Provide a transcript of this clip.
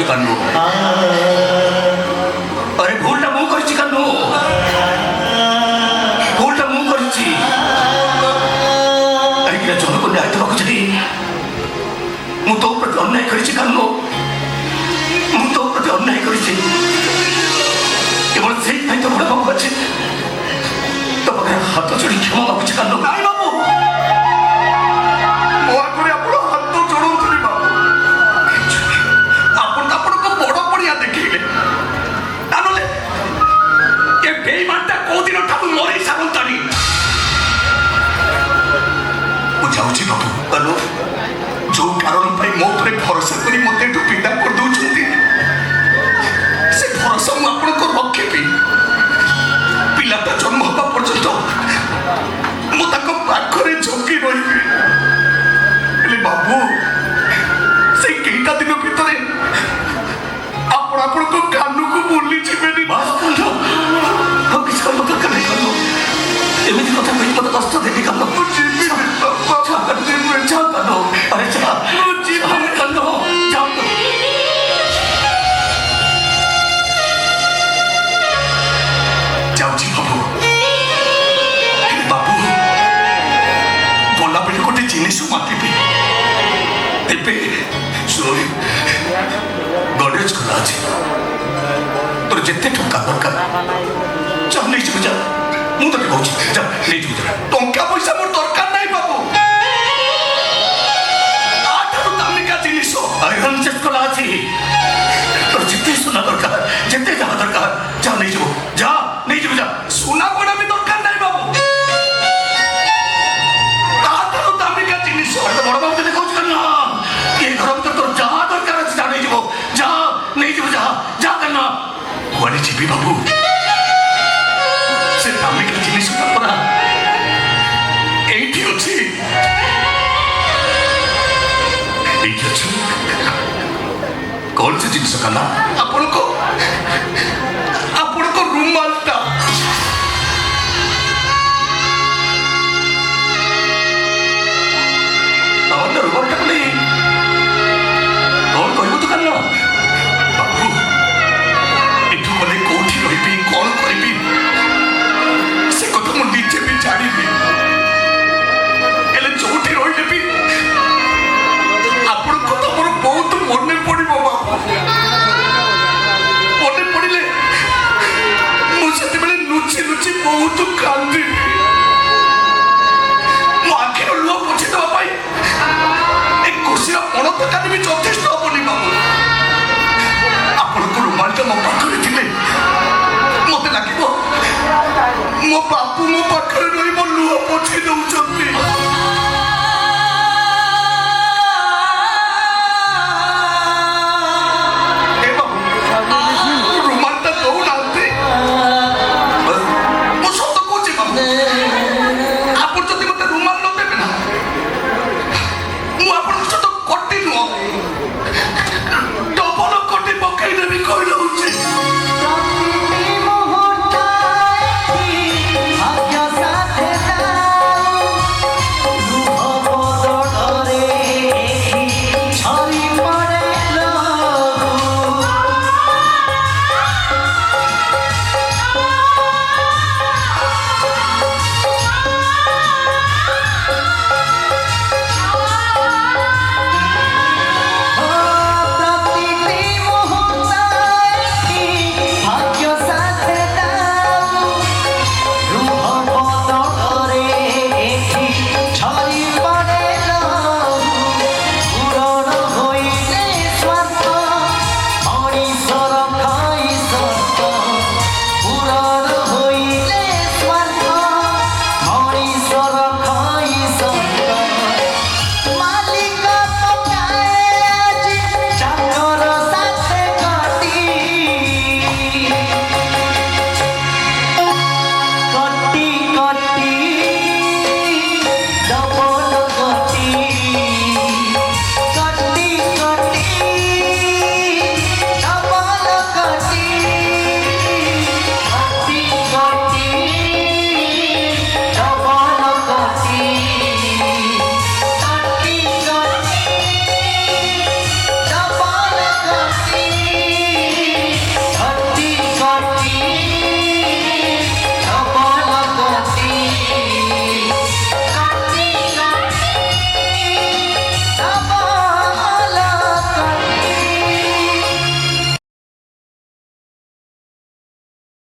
कान्नू अरे भूलटा मु करछि कान्नू भूलटा मु करछि अरे किरा जन को न्याय देबाक जाई मु तो प्रति अन्याय करछि कान्नू मु तो प्रति अन्याय करछि केवल सेई भाई तो बड़ बाबू अछि तो बगैर हाथ जोड़ी क्षमा मागुछि कान्नू नाई बाबू मो आगरे आपण हाथ जोड़ौतली बाबू आपण आपण को बड़ पड़िया देखिले आनले ए बेईमानटा को दिन ठाकु मरी सारंतानी बुझाउछि बाबू कान्नू जो कारण भाई मो पर भरोसा करी मते डुपिटा कर दउछंती से भरोसा मु आपण को रखेबी पिलाटा जन्म होगा पर्यंत मु ताको पाखरे झोकी रहिबी ले बाबू से केटा दिन भितरे आपण आपण को कान्नू को बोली छिबेनी बस कान्नू हम किछ कर मत करे कान्नू एमिति कथा कहि मत कष्ट देबी कान्नू जीवी बाबा जा कान्नू अरे जा हम कान्नू जा जाउची बाबू बाबू बोला बेटे गोटे जिनिस मागिबी तेबे सुन गणेश खोला अछि तोर जेते टंका दरकार जा नहीं जा जा मु तो कहूची जा नहीं जा टंका पैसा मोर दरकार नहीं बाबू आठारु दामिका जिनिस आयरन चेक खोला अछि तोर जेते सोना दरकार जेते जा दरकार जा नहीं जा नहीं जा सोना कोना भी दरकार नहीं बाबू आठारु दामिका जिनिस अरे बड़ बाबू ते कहूच करना ये घर भीतर तोर जा दरकार अछि जा नहीं जा जा करना कोनी जीवी बाबू से दामिका जिनिस परा एठी अछि कौन से जिनिस कला आपण को रुमालटा रुमालटा नहीं कौन कहबो तो करना बाबू एठू गले कोठी रहिबी कौन करबी से कथा मु निजे भी जानिबी एले जोठी रहिले भी आपण को तो मोर बहुत मने पड़िबो बाबू मने पड़िले मुझे बेले लुची लुची बहुत कांदी मो आखे लो पोछि दबा पाई एक कुर्सी रा पण तकानी भी यथेष्ट